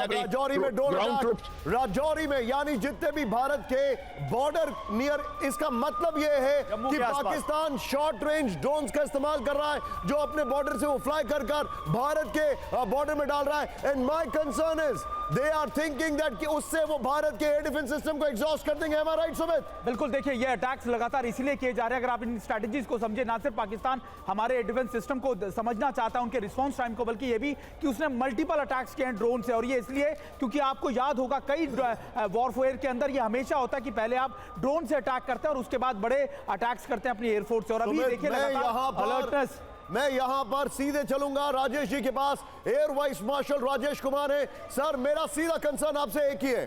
राजौरी में drone attack, Rajouri में, यानी जितने भी भारत के बॉर्डर नियर, इसका मतलब यह है कि पाकिस्तान शॉर्ट रेंज ड्रोन्स का इस्तेमाल कर रहा है जो अपने बॉर्डर से वो फ्लाई कर भारत के बॉर्डर में डाल रहा है। And my concern is they are thinking that कि उससे वो भारत के एयर डिफेंस सिस्टम को एग्जॉस्ट कर देंगे। Am I right Sumit? बिल्कुल, देखिए ये अटैक्स लगातार इसलिए किए जा रहे हैं, अगर आप इन स्ट्रेटजीज को समझे, ना सिर्फ पाकिस्तान हमारे एयर डिफेंस सिस्टम को समझना चाहता है, उनके रिस्पांस टाइम को, बल्कि ये भी कि उसने मल्टीपल अटैक्स किए हैं ड्रोन से। और ये इसलिए क्योंकि आपको याद होगा कई वॉरफेयर के अंदर ये हमेशा होता है कि पहले आप ड्रोन से अटैक करते हैं और उसके बाद बड़े अटैक्स करते हैं अपनी एयरफोर्स से। और अभी देखिए अलर्टनेस। मैं यहां पर सीधे चलूंगा राजेश जी के पास। Air vice marshal Rajesh Kumar है। सर, मेरा सीधा कंसर्न आपसे एक ही है,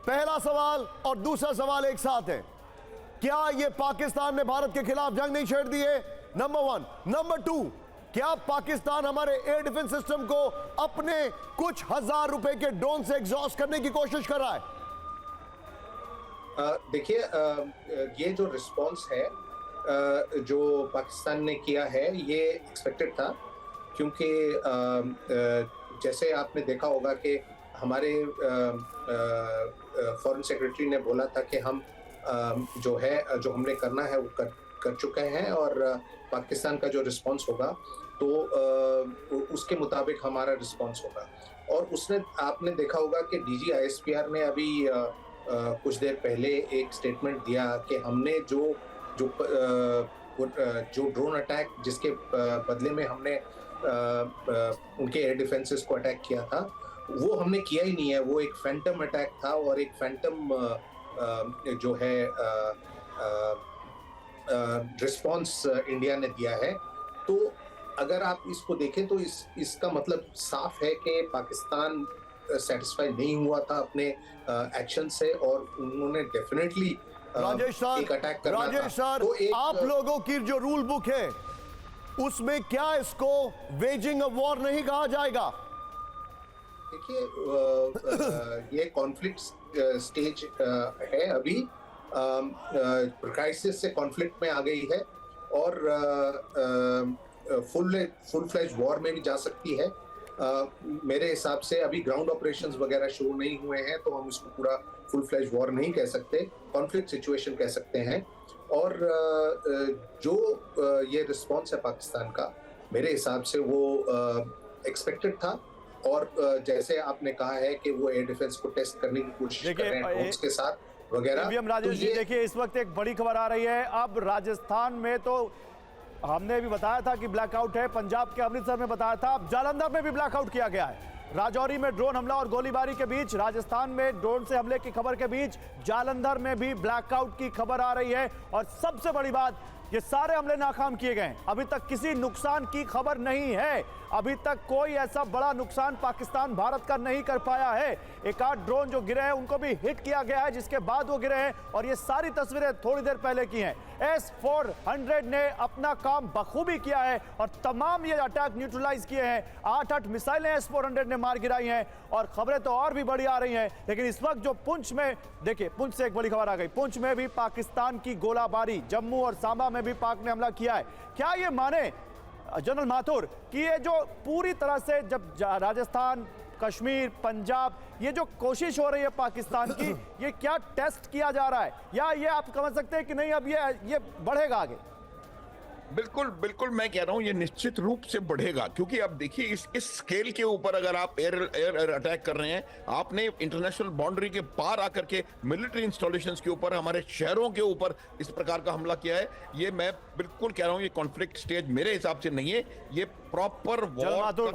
पहला सवाल और दूसरा सवाल एक साथ है। क्या ये पाकिस्तान ने भारत के खिलाफ जंग नहीं छेड़ दी है? Number one. नंबर टू, क्या पाकिस्तान हमारे एयर डिफेंस सिस्टम को अपने कुछ हजार रुपए के ड्रोन से एग्जॉस्ट करने की कोशिश कर रहा है? देखिए, ये जो रिस्पॉन्स है जो पाकिस्तान ने किया है ये एक्सपेक्टेड था, क्योंकि जैसे आपने देखा होगा कि हमारे फॉरेन सेक्रेटरी ने बोला था कि हम जो हमने करना है वो कर चुके हैं, और पाकिस्तान का जो रिस्पांस होगा तो उसके मुताबिक हमारा रिस्पांस होगा। और आपने देखा होगा कि DGISPR ने अभी कुछ देर पहले एक स्टेटमेंट दिया कि हमने जो ड्रोन अटैक जिसके बदले में हमने उनके एयर डिफेंसेस को अटैक किया था, वो हमने किया ही नहीं है। वो एक फैंटम अटैक था और एक फैंटम जो है रिस्पॉन्स इंडिया ने दिया है। तो अगर आप इसको देखें तो इसका मतलब साफ है कि पाकिस्तान सेटिस्फाई नहीं हुआ था अपने एक्शन से, और उन्होंने डेफिनेटली राजेश सर, तो आप लोगों की जो रूल बुक है उसमें क्या इसको वेजिंग अ वॉर नहीं कहा जाएगा? देखिए, ये कॉन्फ्लिक्ट स्टेज है अभी, क्राइसिस से कॉन्फ्लिक्ट में आ गई है और फुल फ्लैश वॉर में भी जा सकती है। मेरे हिसाब से अभी ग्राउंड ऑपरेशंस वगैरह शुरू नहीं हुए हैं, तो हम इसको पूरा फुल फ्लैश वॉर नहीं कह सकते, कॉन्फ्लिक्ट सिचुएशन कह सकते हैं। और जो ये रिस्पॉन्स है पाकिस्तान का, मेरे हिसाब से वो एक्सपेक्टेड था। और जैसे आपने कहा है कि वो एयर डिफेंस को टेस्ट करने की कोशिश कर रहे हैं उसके साथ वगैरह। राजेश जी, देखिए इस वक्त एक बड़ी खबर आ रही है। अब राजस्थान में तो हमने भी बताया था कि ब्लैकआउट है, पंजाब के अमृतसर में बताया था, अब जालंधर में भी ब्लैकआउट किया गया है। राजौरी में ड्रोन हमला और गोलीबारी के बीच, राजस्थान में ड्रोन से हमले की खबर के बीच, जालंधर में भी ब्लैकआउट की खबर आ रही है। और सबसे बड़ी बात, ये सारे हमले नाकाम किए गए। अभी तक किसी नुकसान की खबर नहीं है। अभी तक कोई ऐसा बड़ा नुकसान पाकिस्तान भारत का नहीं कर पाया है। एक आध ड्रोन जो गिरे हैं उनको भी हिट किया गया है, जिसके बाद वो गिरे हैं। और ये सारी तस्वीरें थोड़ी देर पहले की हैं। S-400 ने अपना काम बखूबी किया है और तमाम ये अटैक न्यूट्रलाइज किए हैं। 8 मिसाइलें S-400 ने मार गिराई हैं और खबरें तो और भी बड़ी आ रही हैं। लेकिन इस वक्त जो पुंछ में, देखिए पुंछ से एक बड़ी खबर आ गई, पुंछ में भी पाकिस्तान की गोलाबारी, जम्मू और सांबा में भी पाक ने हमला किया है। क्या ये माने जनरल माथुर कि ये जो पूरी तरह से जब राजस्थान, कश्मीर, पंजाब, ये जो कोशिश हो रही है पाकिस्तान की, ये क्या टेस्ट किया जा रहा है, या ये आप समझ सकते हैं कि नहीं अब ये बढ़ेगा आगे? बिल्कुल बिल्कुल, मैं कह रहा हूं ये निश्चित रूप से बढ़ेगा, क्योंकि अब देखिए इस स्केल के ऊपर अगर आप एयर अटैक कर रहे हैं, आपने इंटरनेशनल बाउंड्री के पार आकर के मिलिट्री इंस्टॉलेशंस के ऊपर, हमारे शहरों के ऊपर इस प्रकार का हमला किया है। ये मैं बिल्कुल कह रहा हूं ये कॉन्फ्लिक्ट स्टेज मेरे हिसाब से नहीं है, ये प्रॉपर वॉर